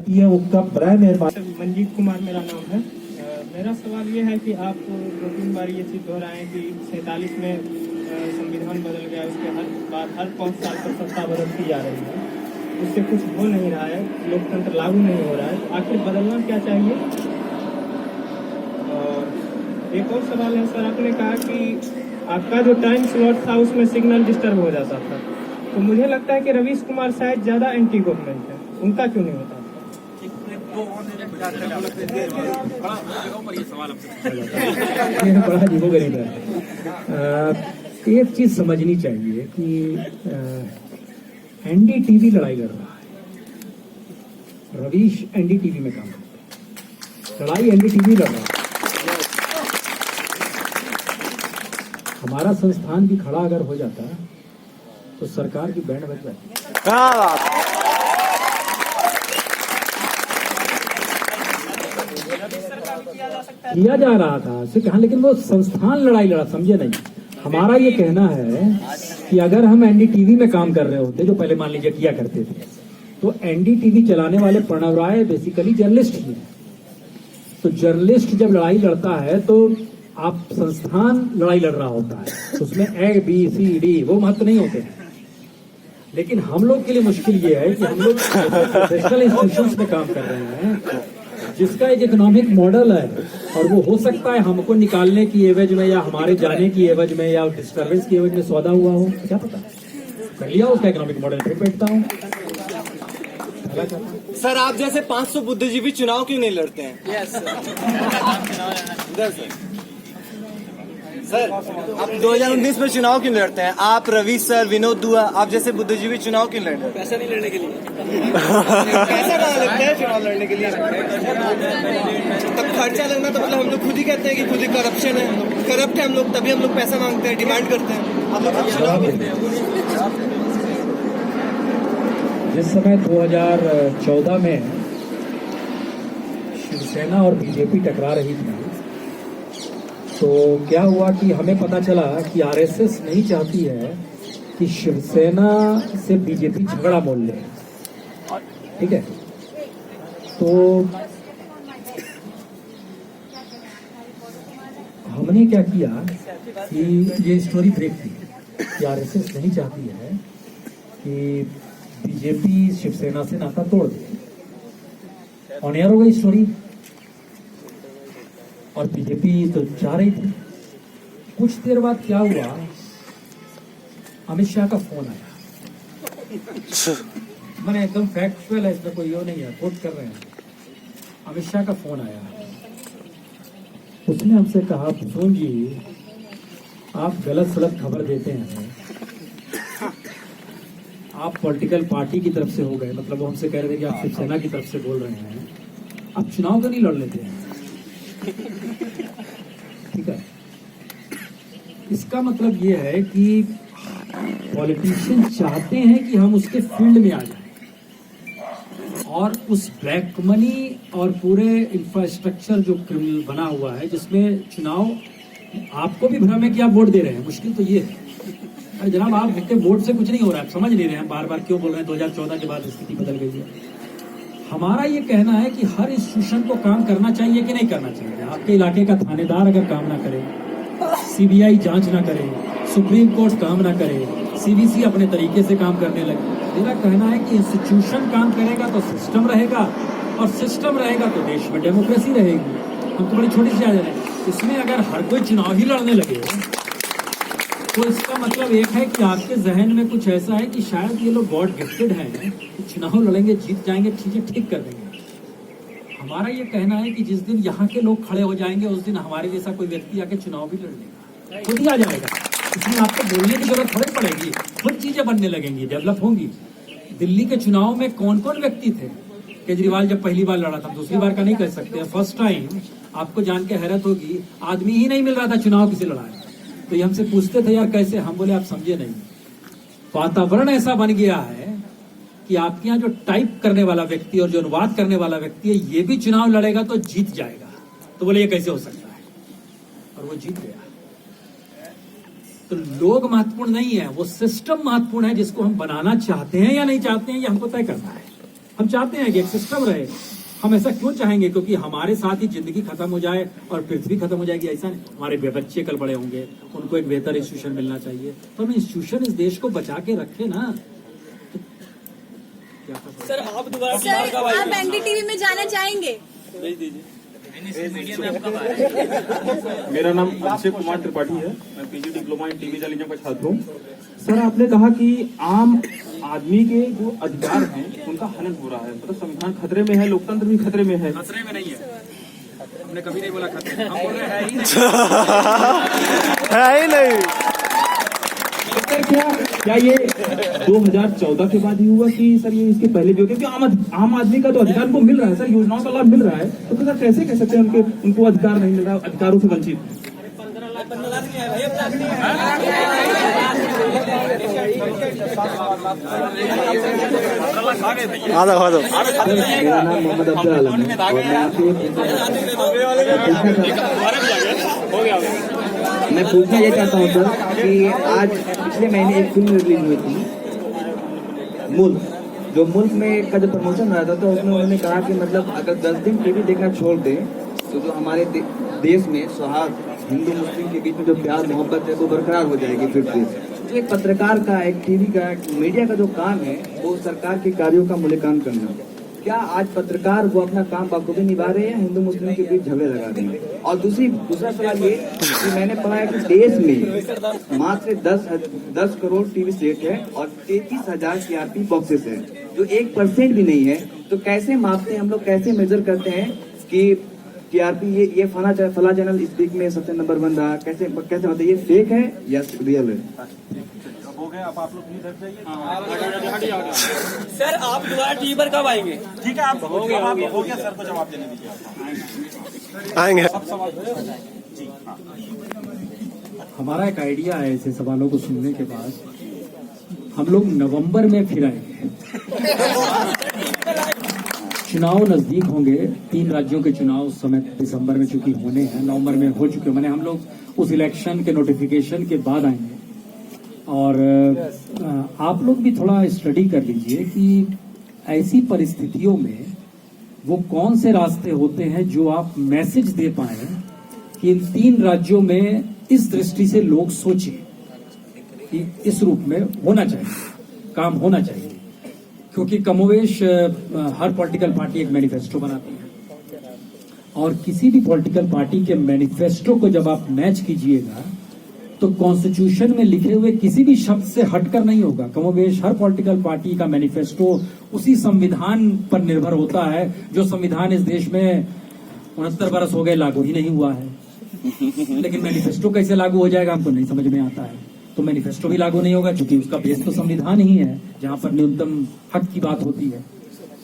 सकती है वो कब बराए मेहरबानी। मंजीत कुमार मेरा नाम है। मेरा सवाल ये है कि आप 2-3 बार ये चीज़ दोहराएं कि 47 में संविधान बदल गया, उसके बाद हर 5 साल पर सत्ता बदलती जा रही है, उससे कुछ हो नहीं रहा है, लोकतंत्र लागू नहीं हो रहा है, तो आखिर बदलना क्या चाहिए। और एक और सवाल है सर, आपने कहा कि आपका जो टाइम स्लॉट था उसमें सिग्नल डिस्टर्ब हो जाता था, तो मुझे लगता है कि रवीश कुमार शायद ज़्यादा एंटी गवर्नमेंट है, उनका क्यों नहीं होता। ये बड़ा अजीबोगरीब है। एक चीज समझनी चाहिए कि एनडीटीवी लड़ाई लड़ रहा है, रवीश एनडीटीवी में काम करता है, लड़ाई एनडीटीवी लड़ रहा है। हमारा संस्थान भी खड़ा अगर हो जाता तो सरकार की बैंड बज जाती। किया जा रहा था उसे कहा, लेकिन वो संस्थान लड़ाई लड़ा, समझे नहीं। हमारा ये कहना है कि अगर हम एनडीटीवी में काम कर रहे होते, जो पहले मान लीजिए किया करते थे, तो एनडीटीवी चलाने वाले प्रणव राय बेसिकली जर्नलिस्ट ही है। तो जर्नलिस्ट जब लड़ाई लड़ता है तो आप संस्थान लड़ाई लड़ रहा होता है, उसमें ए बी सी डी वो महत्व नहीं होते हैं। लेकिन हम लोग के लिए मुश्किल ये है कि हम लोग प्रोफेशनल इंस्टीट्यूशंस में काम कर रहे हैं, जिसका एक इकोनॉमिक मॉडल है, और वो हो सकता है हमको निकालने की एवज में या हमारे जाने की एवज में या डिस्टर्बेंस की एवज में सौदा हुआ हो, क्या पता। कर लिया उसका इकोनॉमिक मॉडल, फिर बैठता हूँ। सर आप जैसे 500 बुद्धिजीवी चुनाव क्यों नहीं लड़ते हैं? यस सर आप 2019 में चुनाव क्यों लड़ते हैं? आप, रवि सर, विनोद दुआ, आप जैसे बुद्धिजीवी चुनाव क्यों लड़ रहे हैं? पैसा नहीं लड़ने के लिए। पैसा कहाँ लगता है चुनाव लड़ने के लिए? तब खर्चा लगना तो मतलब हम लोग खुद ही कहते हैं कि खुद ही करप्शन है, करप्ट है हम लोग, तभी हम लोग पैसा मांगते हैं, डिमांड करते हैं। आप लोग चुनाव जिस समय 2014 में शिवसेना और बीजेपी टकरा रही थी, तो क्या हुआ कि हमें पता चला कि आरएसएस नहीं चाहती है कि शिवसेना से बीजेपी झगड़ा मोल ले, ठीक है। तो हमने क्या किया कि ये स्टोरी ब्रेक थी कि आरएसएस नहीं चाहती है कि बीजेपी शिवसेना से नाता तोड़ दे। ऑन एयर हो गई स्टोरी, और बीजेपी तो चाह रही थी। कुछ देर बाद क्या हुआ, अमित शाह का फोन आया। मैंने एकदम फैक्चुअल है, इसमें कोई यो नहीं है, कोट कर रहे हैं। अमित शाह का फोन आया, उसने हमसे कहा, भूषण जी आप गलत सलत खबर देते हैं, आप पॉलिटिकल पार्टी की तरफ से हो गए, मतलब वो हमसे कह रहे थे कि आप शिवसेना की तरफ से बोल रहे हैं, आप चुनाव तो नहीं लड़ लेते हैं, ठीक है। इसका मतलब ये है कि पॉलिटिशियन चाहते हैं कि हम उसके फील्ड में आ जाएं, और उस ब्लैक मनी और पूरे इंफ्रास्ट्रक्चर जो क्रिमिनल बना हुआ है, जिसमें चुनाव आपको भी भ्रम है कि आप वोट दे रहे हैं। मुश्किल तो ये है, अरे जनाब आपके वोट से कुछ नहीं हो रहा है, आप समझ नहीं रहे हैं, बार बार क्यों बोल रहे हैं 2014 के बाद स्थिति बदल गई है। हमारा ये कहना है कि हर इंस्टीट्यूशन को काम करना चाहिए कि नहीं करना चाहिए। आपके इलाके का थानेदार अगर काम ना करे, सीबीआई जांच ना करे, सुप्रीम कोर्ट काम ना करे, सीबीसी अपने तरीके से काम करने लगे, मेरा कहना है कि इंस्टीट्यूशन काम करेगा तो सिस्टम रहेगा, और सिस्टम रहेगा तो देश में डेमोक्रेसी रहेगी। हम तो बड़ी छोटी सी आ जा रहे हैं, इसमें अगर हर कोई चुनाव ही लड़ने लगे तो इसका मतलब एक है कि आपके जहन में कुछ ऐसा है कि शायद ये लोग गॉड गिफ्टेड हैं, चुनाव लड़ेंगे, जीत जाएंगे, चीजें ठीक कर देंगे। हमारा ये कहना है कि जिस दिन यहाँ के लोग खड़े हो जाएंगे, उस दिन हमारे जैसा कोई व्यक्ति आके चुनाव भी लड़ लेगा, खुद ही आ जाएगा। इसमें आपको बोलने की जरूरत थोड़ी पड़ेगी, खुद चीजें बनने लगेंगी, डेवलप होंगी। दिल्ली के चुनाव में कौन कौन व्यक्ति थे? केजरीवाल जब पहली बार लड़ा था, दूसरी बार का नहीं कर सकते। फर्स्ट टाइम आपको जान के हैरत होगी, आदमी ही नहीं मिल रहा था चुनाव किसे लड़ा है। तो ये हमसे पूछते थे यार कैसे, हम बोले आप समझे नहीं, वातावरण ऐसा बन गया है कि आपके यहाँ जो टाइप करने वाला व्यक्ति और जो अनुवाद करने वाला व्यक्ति है, ये भी चुनाव लड़ेगा तो जीत जाएगा। तो बोले ये कैसे हो सकता है, और वो जीत गया। तो लोग महत्वपूर्ण नहीं है, वो सिस्टम महत्वपूर्ण है, जिसको हम बनाना चाहते हैं या नहीं चाहते हैं, ये हमको तय करना है। हम चाहते हैं कि एक सिस्टम रहे। हम ऐसा क्यों चाहेंगे? क्योंकि हमारे साथ ही जिंदगी खत्म हो जाए और पृथ्वी खत्म हो जाएगी, ऐसा नहीं। हमारे बच्चे कल बड़े होंगे, उनको एक बेहतर इंस्टीट्यूशन मिलना चाहिए, तो हम इंस्टीट्यूशन इस देश को बचा के रखे ना। सर आप दोबारा सर आप एनडीटीवी में जाना चाहेंगे? मेरा नाम अभिषेक कुमार त्रिपाठी है। मैं PG diploma in TV journalism का छात्र हूँ। सर आपने कहा कि आम आदमी के जो अधिकार हैं उनका हनन हो रहा है, मतलब संविधान खतरे में है, लोकतंत्र भी खतरे में है। खतरे में नहीं है, हमने कभी नहीं बोला खतरे में, हम बोल रहे हैं ही नहीं। है ही नहीं। सर क्या ये 2014 के बाद ही हुआ कि सर ये इसके पहले भी हो? क्योंकि आम आदमी का तो अधिकार उनको मिल रहा है सर, योजनाओं का लाभ मिल रहा है, तो सर कैसे कह सकते हैं उनको अधिकार नहीं मिल रहा, अधिकारों से वंचित? मेरा नाम मोहम्मद अफजल आलम है और मैं पूछना ये चाहता हूँ सर कि आज पिछले महीने एक फिल्म रिलीज हुई थी मुल्क, जो मुल्क में का जो प्रमोशन रहा था, तो उसमें उन्होंने कहा कि मतलब अगर 10 दिन टीवी देखना छोड़ दें तो जो हमारे देश में सौहार्द, हिंदू मुस्लिम के बीच में जो प्यार मोहब्बत है वो बरकरार हो जाएगी फिर से। तो एक पत्रकार का, एक टीवी का, मीडिया का जो काम है वो सरकार के कार्यों का मूल्यांकन करना। क्या आज पत्रकार वो अपना काम बखूबी निभा रहे हैं, हिंदू मुस्लिम के बीच झगड़े लगा रहे हैं? और दूसरा सवाल ये कि मैंने पढ़ा है कि देश में मात्र 10 करोड़ टीवी सेट है और 33,000 TRP बॉक्सेस है, जो 1% भी नहीं है। तो कैसे मापते हैं हम लोग, कैसे मेजर करते हैं कि TRP ये फला चैनल इस वीक में सबसे नंबर 1 रहा? कैसे मतलब ये फेक है या रियल है? हो गया, अब आप लोग नहीं डर जाइए। सर आप दोबारा टीवी पर कब आएंगे? ठीक है, आप हो गया सर को जवाब देने दीजिए। आएंगे। हमारा एक आइडिया है ऐसे सवालों को सुनने के बाद, हम लोग नवंबर में फिर आएंगे। चुनाव नजदीक होंगे, 3 राज्यों के चुनाव उस समय दिसंबर में चूंकि होने हैं, नवंबर में हो चुके, मैंने हम लोग उस इलेक्शन के नोटिफिकेशन के बाद आएंगे। और आप लोग भी थोड़ा स्टडी कर लीजिए कि ऐसी परिस्थितियों में वो कौन से रास्ते होते हैं जो आप मैसेज दे पाए कि इन 3 राज्यों में इस दृष्टि से लोग सोचें कि इस रूप में होना चाहिए, काम होना चाहिए। क्योंकि कमोवेश हर पॉलिटिकल पार्टी एक मैनिफेस्टो बनाती है, और किसी भी पॉलिटिकल पार्टी के मैनिफेस्टो को जब आप मैच कीजिएगा तो कॉन्स्टिट्यूशन में लिखे हुए किसी भी शब्द से हटकर नहीं होगा। कमोवेश हर पॉलिटिकल पार्टी का मैनिफेस्टो उसी संविधान पर निर्भर होता है, जो संविधान इस देश में 69 बरस हो गए लागू ही नहीं हुआ है। लेकिन मैनिफेस्टो कैसे लागू हो जाएगा हमको नहीं समझ में आता है। तो मैनिफेस्टो भी लागू नहीं होगा क्योंकि उसका बेस तो संविधान ही है, जहां पर न्यूनतम हक की बात होती है।